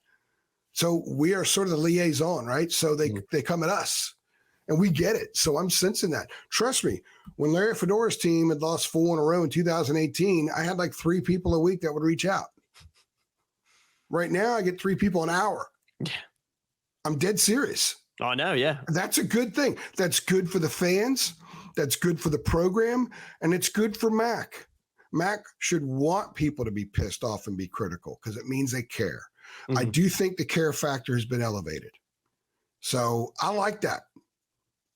B: So we are sort of the liaison, right? So they come at us, and we get it. So I'm sensing that. Trust me, when Larry Fedora's team had lost 4 in a row in 2018, I had like 3 people a week that would reach out. Right now, I get 3 people an hour.
A: Yeah.
B: I'm dead serious.
A: Oh, no, yeah.
B: That's a good thing. That's good for the fans. That's good for the program. And it's good for Mac. Mac should want people to be pissed off and be critical because it means they care. Mm-hmm. I do think the care factor has been elevated. So I like that.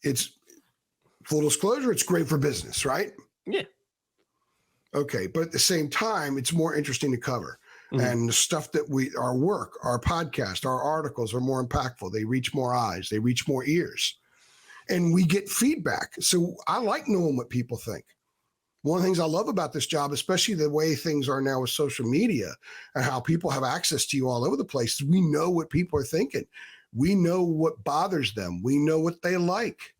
B: It's full disclosure. It's great for business, right?
A: Yeah.
B: Okay. But at the same time, it's more interesting to cover. And the stuff that our work, our podcast, our articles are more impactful. They reach more eyes, they reach more ears, and we get feedback. So I like knowing what people think. One of the things I love about this job, especially the way things are now with social media and how people have access to you all over the place, is we know what people are thinking. We know what bothers them. We know what they like.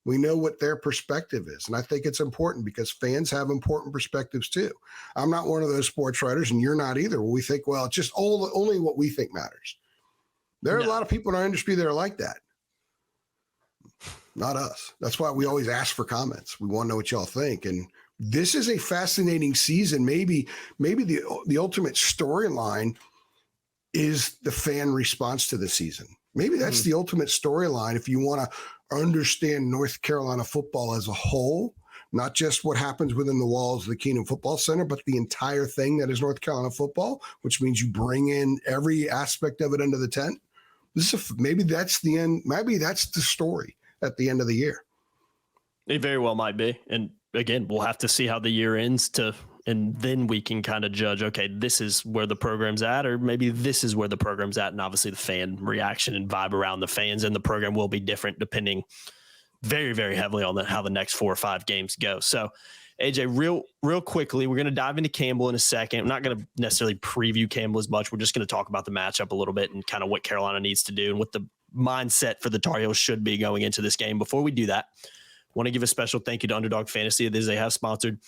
B: We know what their perspective is. And I think it's important because fans have important perspectives too. I'm not one of those sports writers, and you're not either, where we think, well, it's just only what we think matters. There are a lot of people in our industry that are like that. Not us. That's why we always ask for comments. We want to know what y'all think. And this is a fascinating season. Maybe the ultimate storyline is the fan response to the season. Maybe that's the ultimate storyline if you want to understand North Carolina football as a whole, not just what happens within the walls of the Kenan Football Center, but the entire thing that is North Carolina football, which means you bring in every aspect of it into the tent. Maybe that's the end. Maybe that's the story at the end of the year.
A: It very well might be. And again, we'll have to see how the year ends and then we can kind of judge, okay, this is where the program's at, or maybe this is where the program's at. And obviously the fan reaction and vibe around the fans and the program will be different depending very, very heavily on how the next 4 or 5 games go. So AJ, real quickly, we're going to dive into Campbell in a second. I'm not going to necessarily preview Campbell as much. We're just going to talk about the matchup a little bit and kind of what Carolina needs to do and what the mindset for the Tar Heels should be going into this game. Before we do that, I want to give a special thank you to Underdog Fantasy. They have sponsored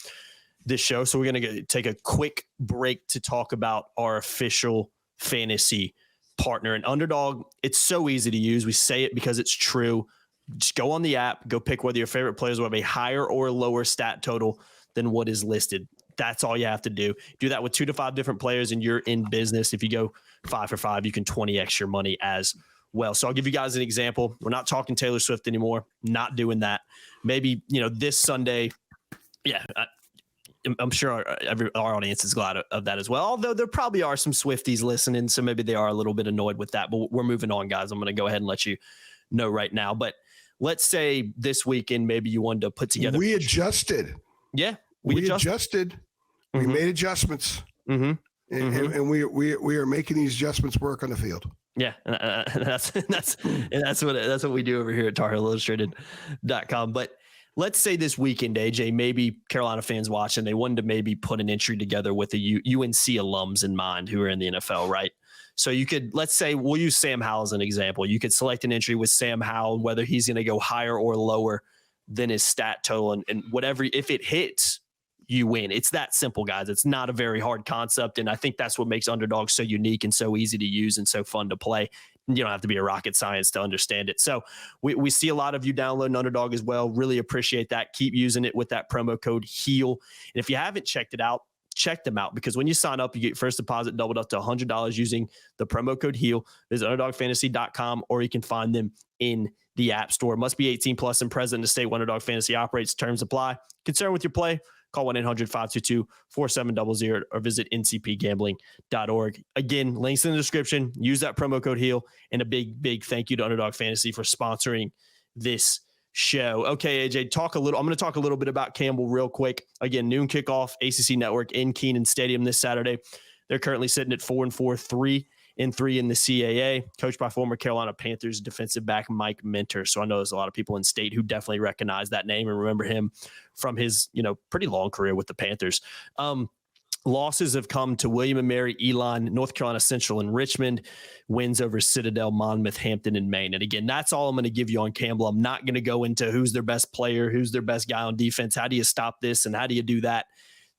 A: this show. So we're going to take a quick break to talk about our official fantasy partner. And Underdog, it's so easy to use. We say it because it's true. Just go on the app, go pick whether your favorite players will have a higher or lower stat total than what is listed. That's all you have to do. Do that with 2 to 5 different players and you're in business. If you go 5 for 5, you can 20x your money as well. So I'll give you guys an example. We're not talking Taylor Swift anymore. Not doing that. Maybe, this Sunday. Yeah. I'm sure our audience is glad of that as well. Although there probably are some Swifties listening, so maybe they are a little bit annoyed with that. But we're moving on, guys. I'm going to go ahead and let you know right now. But let's say this weekend, maybe you wanted to put together.
B: We adjusted.
A: Yeah,
B: we adjusted. We made adjustments, and we are making these adjustments work on the field.
A: Yeah, and that's what we do over here at TarHeelIllustrated.com. But let's say this weekend, AJ, maybe Carolina fans watching, they wanted to maybe put an entry together with the UNC alums in mind who are in the NFL, right? So you could, let's say, we'll use Sam Howell as an example. You could select an entry with Sam Howell, whether he's going to go higher or lower than his stat total, and whatever, if it hits, you win. It's that simple, guys. It's not a very hard concept, and I think that's what makes Underdog so unique and so easy to use and so fun to play. You don't have to be a rocket science to understand it. So we see a lot of you downloading Underdog as well. Really appreciate that. Keep using it with that promo code HEAL. And if you haven't checked it out, check them out, because when you sign up, you get first deposit doubled up to $100 using the promo code HEAL. Visit UnderdogFantasy.com, or you can find them in the App Store. Must be 18 plus and present in the state where Underdog Fantasy operates. Terms apply. Concerned with your play? Call 1-800-522-4700 or visit ncpgambling.org. Again, links in the description. Use that promo code HEAL. And a big, big thank you to Underdog Fantasy for sponsoring this show. Okay, AJ, I'm going to talk a little bit about Campbell real quick. Again, noon kickoff, ACC Network in Kenan Stadium this Saturday. They're currently sitting at 4-4, 3-3 in the CAA, coached by former Carolina Panthers defensive back Mike Minter. So I know there's a lot of people in state who definitely recognize that name and remember him from his, pretty long career with the Panthers. Losses have come to William & Mary, Elon, North Carolina Central, and Richmond. Wins over Citadel, Monmouth, Hampton, and Maine. And again, that's all I'm going to give you on Campbell. I'm not going to go into who's their best player, who's their best guy on defense, how do you stop this, and how do you do that.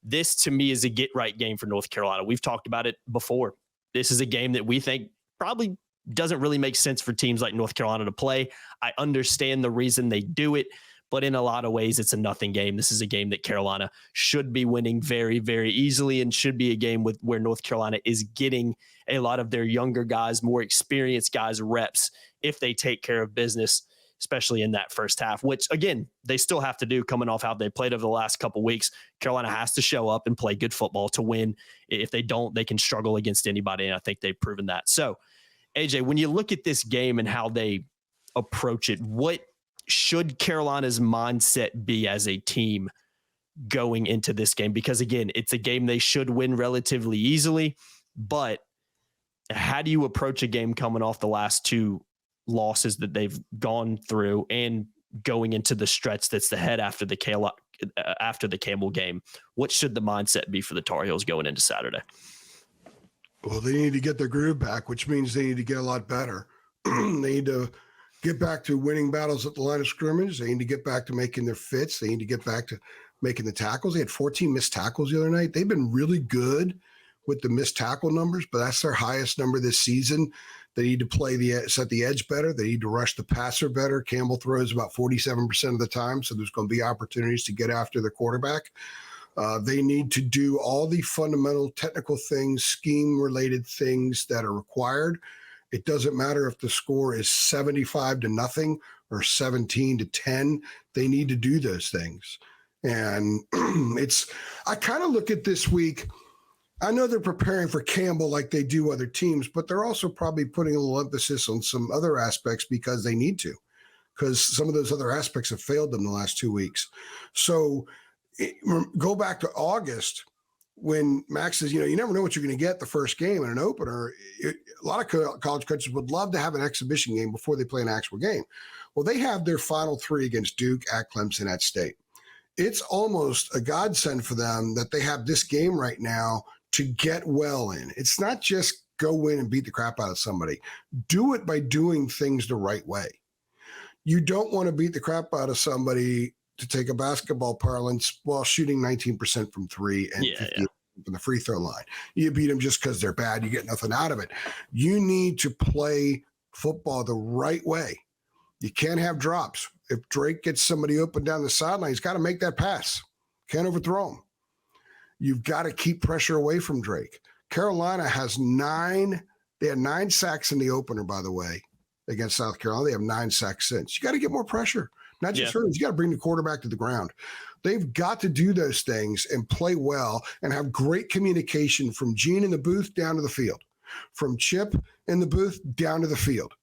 A: This, to me, is a get-right game for North Carolina. We've talked about it before. This is a game that we think probably doesn't really make sense for teams like North Carolina to play. I understand the reason they do it, but in a lot of ways, it's a nothing game. This is a game that Carolina should be winning very, very easily, and should be a game where North Carolina is getting a lot of their younger guys, more experienced guys, reps if they take care of business, especially in that first half, which, again, they still have to do coming off how they played over the last couple of weeks. Carolina has to show up and play good football to win. If they don't, they can struggle against anybody, and I think they've proven that. So, AJ, when you look at this game and how they approach it, what should Carolina's mindset be as a team going into this game? Because, again, it's a game they should win relatively easily. But how do you approach a game coming off the last two losses that they've gone through and going into the stretch that's ahead after the Campbell game? What should the mindset be for the Tar Heels going into Saturday?
B: Well, they need to get their groove back, which means they need to get a lot better. They need to get back to winning battles at the line of scrimmage. They need to get back to making their fits. They need to get back to making the tackles. They had 14 missed tackles the other night. They've been really good with the missed tackle numbers, but that's their highest number this season. They need to set the edge better. They need to rush the passer better. Campbell throws about 47% of the time, so there's going to be opportunities to get after the quarterback. They need to do all the fundamental technical things, scheme-related things that are required. It doesn't matter if the score is 75-0 or 17-10. They need to do those things. And I kind of look at this week. I know they're preparing for Campbell like they do other teams, but they're also probably putting a little emphasis on some other aspects because they need to, because some of those other aspects have failed them the last 2 weeks. So go back to August when Max says, you never know what you're going to get the first game in an opener. A lot of college coaches would love to have an exhibition game before they play an actual game. Well, they have their final three against Duke, at Clemson, at State. It's almost a godsend for them that they have this game right now to get well in. It's not just go win and beat the crap out of somebody. Do it by doing things the right way. You don't want to beat the crap out of somebody, to take a basketball parlance, while shooting 19% from three and 50 from the free throw line. You beat them just because they're bad. You get nothing out of it. You need to play football the right way. You can't have drops. If Drake gets somebody open down the sideline, he's got to make that pass. Can't overthrow him. You've got to keep pressure away from Drake. Carolina has they had 9 sacks in the opener, by the way, against South Carolina. They have 9 sacks since. You got to get more pressure. Not just hurdles. You got to bring the quarterback to the ground. They've got to do those things and play well and have great communication from Gene in the booth down to the field, from Chip in the booth down to the field.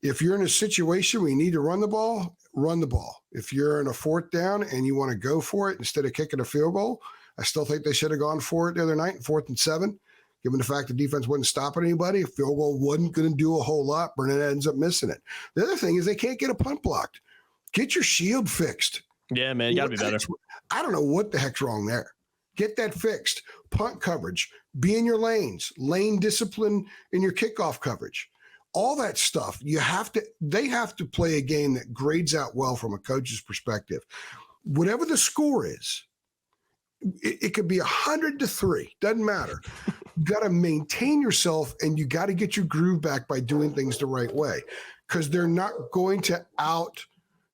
B: If you're in a situation where you need to run the ball, run the ball. If you're in a 4th down and you want to go for it instead of kicking a field goal, I still think they should have gone for it the other night, 4th and 7, given the fact the defense wasn't stopping anybody. A field goal wasn't going to do a whole lot. Burnett ends up missing it. The other thing is they can't get a punt blocked. Get your shield fixed.
A: Yeah, man, you got to be better.
B: I don't know what the heck's wrong there. Get that fixed. Punt coverage. Be in your lanes. Lane discipline in your kickoff coverage. All that stuff. They have to play a game that grades out well from a coach's perspective. Whatever the score is, it could be 100-3. Doesn't matter. You got to maintain yourself and you got to get your groove back by doing things the right way, because they're not going to out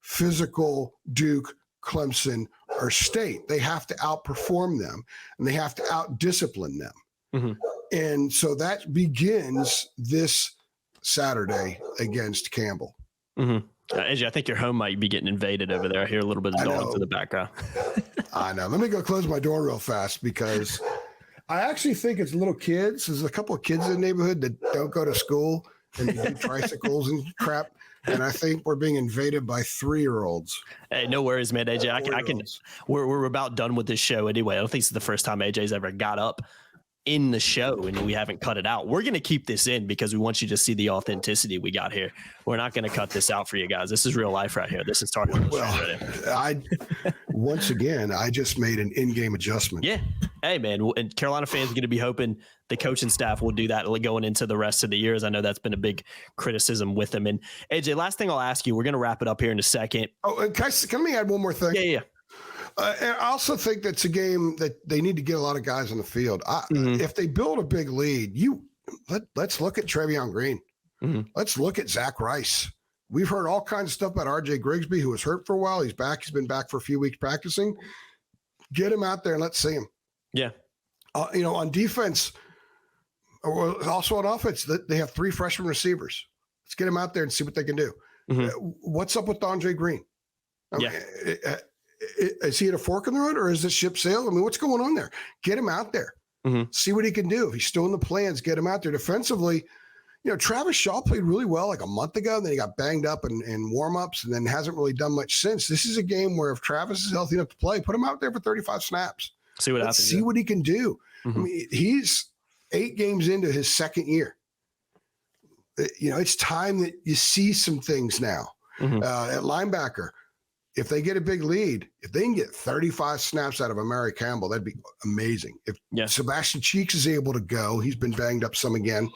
B: physical Duke, Clemson, or State. They have to outperform them and they have to out-discipline them. Mm-hmm. And so that begins this Saturday against Campbell.
A: Mm-hmm. AJ, I think your home might be getting invaded over there. I hear a little bit of dogs in the background.
B: I know. Let me go close my door real fast because I actually think it's little kids. There's a couple of kids in the neighborhood that don't go to school and they do tricycles and crap. And I think we're being invaded by 3-year-olds. Hey,
A: no worries, man. AJ, I can. We're about done with this show anyway. I don't think it's the first time AJ's ever got up in the show and we haven't cut it out. We're going to keep this in because we want you to see the authenticity we got here. We're not going to cut this out for you guys. This is real life right here. This is Tar Heels.
B: Well, once again, I just made an in-game adjustment.
A: Yeah. Hey, man. And Carolina fans are going to be hoping the coaching staff will do that going into the rest of the years. I know that's been a big criticism with them. And AJ, last thing I'll ask you, we're going to wrap it up here in a second.
B: Oh, and can me add one more thing?
A: Yeah.
B: And I also think that's a game that they need to get a lot of guys on the field. If they build a big lead, let's look at Trevion Green. Mm-hmm. Let's look at Zach Rice. We've heard all kinds of stuff about RJ Grigsby, who was hurt for a while. He's back. He's been back for a few weeks practicing. Get him out there and let's see him.
A: Yeah.
B: On defense, or also on offense, they have 3 freshman receivers. Let's get them out there and see what they can do. Mm-hmm. What's up with Andre Green? Is he at a fork in the road or is this ship sailed? I mean, what's going on there? Get him out there. Mm-hmm. See what he can do. If he's still in the plans, get him out there. Defensively, Travis Shaw played really well like a month ago, and then he got banged up in warm-ups and then hasn't really done much since. This is a game where if Travis is healthy enough to play, put him out there for 35 snaps.
A: See what happens.
B: See what he can do. Mm-hmm. I mean, 8 games into his second year. It's time that you see some things now. At linebacker, if they get a big lead, if they can get 35 snaps out of Amari Campbell, that'd be amazing. If Sebastian Cheeks is able to go, he's been banged up some again,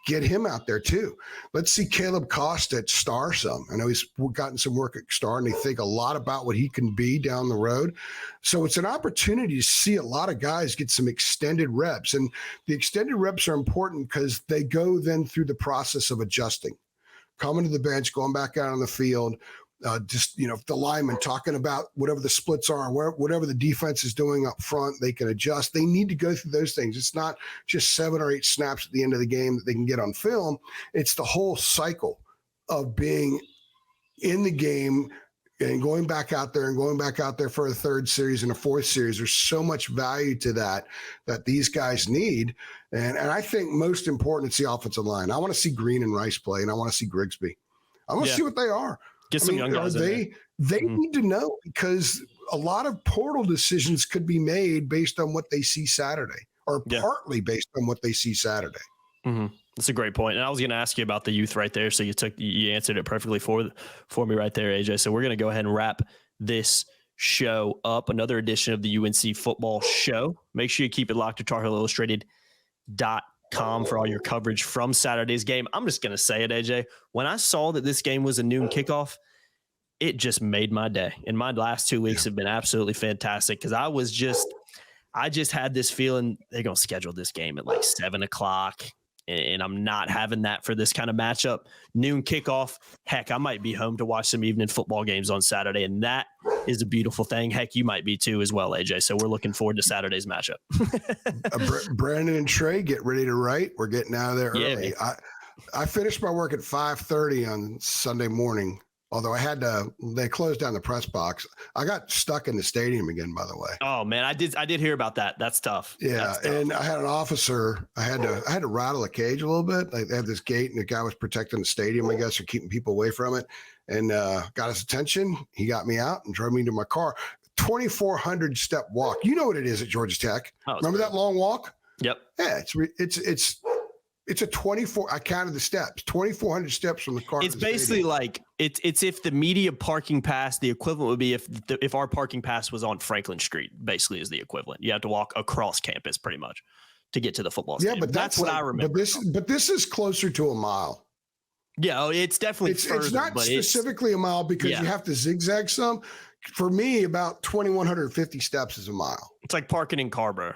B: get him out there too. Let's see Caleb Cost at Star some. I know he's gotten some work at Star, and they think a lot about what he can be down the road. So it's an opportunity to see a lot of guys get some extended reps. And the extended reps are important because they go then through the process of adjusting, coming to the bench, going back out on the field, the linemen talking about whatever the splits are, whatever the defense is doing up front, they can adjust. They need to go through those things. It's not just 7 or 8 snaps at the end of the game that they can get on film. It's the whole cycle of being in the game and going back out there for a 3rd series and a 4th series. There's so much value to that these guys need. And I think most important, it's the offensive line. I want to see Green and Rice play, and I want to see Grigsby. I want to see what they are.
A: Get some young guys.
B: They need to know, because a lot of portal decisions could be made based on what they see Saturday, or partly based on what they see Saturday.
A: That's a great point. And I was going to ask you about the youth right there. So you answered it perfectly for me right there, AJ. So we're going to go ahead and wrap this show up. Another edition of the UNC Football Show. Make sure you keep it locked to TarHeelIllustrated.com for all your coverage from Saturday's game. I'm just going to say it, AJ. When I saw that this game was a noon kickoff, it just made my day. And my last 2 weeks have been absolutely fantastic, because I just had this feeling they're going to schedule this game at like 7 o'clock. And I'm not having that for this kind of matchup. Noon kickoff. Heck, I might be home to watch some evening football games on Saturday, and that is a beautiful thing. Heck, you might be too as well, AJ. So we're looking forward to Saturday's matchup.
B: Brandon and Trey, get ready to write. We're getting out of there early.
A: Man.
B: I finished my work at 5:30 on Sunday morning. Although they closed down the press box. I got stuck in the stadium again, by the way.
A: Oh man, I did hear about that. That's tough.
B: Yeah.
A: That's tough.
B: And I had an officer, I had to rattle a cage a little bit. Like, they had this gate, and the guy was protecting the stadium, I guess, or keeping people away from it, and got his attention. He got me out and drove me to my car. 2,400 step walk. You know what it is at Georgia Tech. Remember that long walk?
A: Yep.
B: Yeah. It's a 24. I counted the steps. 2,400 steps from the car.
A: It's basically like it's if the media parking pass, the equivalent would be if our parking pass was on Franklin Street. Basically, is the equivalent. You have to walk across campus pretty much to get to the football stadium.
B: Yeah, but that's what I remember. But this is closer to a mile.
A: Yeah, it's definitely.
B: It's not specifically a mile, because you have to zigzag some. For me, about 2,150 steps is a mile.
A: It's like parking in Carborough.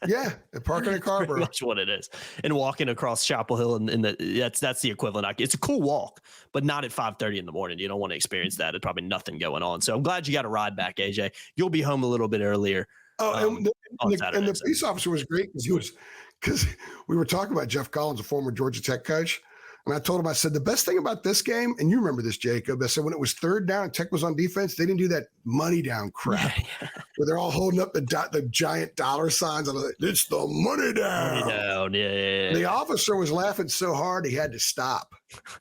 B: Yeah, parking in Carborough.
A: Pretty much what it is. And walking across Chapel Hill, and that's the equivalent. It's a cool walk, but not at 5:30 in the morning. You don't want to experience that. There's probably nothing going on. So I'm glad you got a ride back, AJ. You'll be home a little bit earlier.
B: And the police officer was great, because we were talking about Jeff Collins, a former Georgia Tech coach. And I told him, I said, the best thing about this game, and you remember this, Jacob, I said, when it was 3rd down and Tech was on defense, they didn't do that money down crap where they're all holding up the giant dollar signs. And it's the money down.
A: Money down, yeah.
B: The officer was laughing so hard, he had to stop.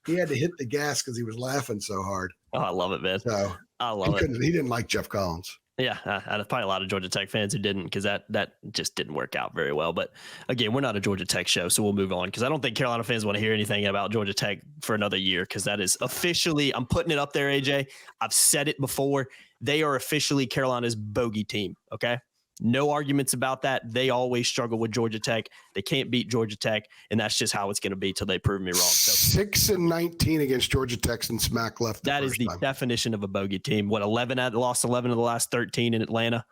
B: He had to hit the gas because he was laughing so hard.
A: Oh, I love it, man.
B: So
A: I love it.
B: He didn't like Jeff Collins.
A: Yeah, probably a lot of Georgia Tech fans who didn't, because that just didn't work out very well. But again, we're not a Georgia Tech show, so we'll move on, because I don't think Carolina fans want to hear anything about Georgia Tech for another year, because that is officially, I'm putting it up there, AJ. I've said it before. They are officially Carolina's bogey team, okay? No arguments about that. They always struggle with Georgia Tech. They can't beat Georgia Tech, and that's just how it's going to be till they prove me wrong. So
B: 6-19 against Georgia Tech since Mac left.
A: That is the definition of a bogey team. What, lost 11 of the last 13 in Atlanta?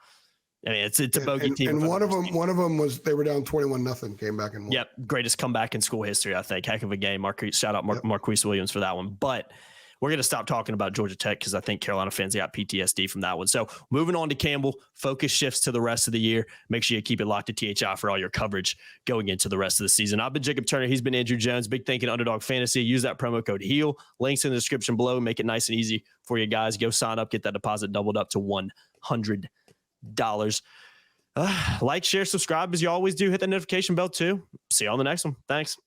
A: I mean, it's a bogey team.
B: And one of them was, they were down 21-0, came back and won.
A: Yep, greatest comeback in school history, I think. Heck of a game. Shout out Marquise Williams for that one. But we're going to stop talking about Georgia Tech, because I think Carolina fans got PTSD from that one. So moving on to Campbell, focus shifts to the rest of the year. Make sure you keep it locked to THI for all your coverage going into the rest of the season. I've been Jacob Turner. He's been Andrew Jones. Big thinking Underdog Fantasy. Use that promo code HEAL. Links in the description below. Make it nice and easy for you guys. Go sign up. Get that deposit doubled up to $100. Like, share, subscribe as you always do. Hit the notification bell too. See you on the next one. Thanks.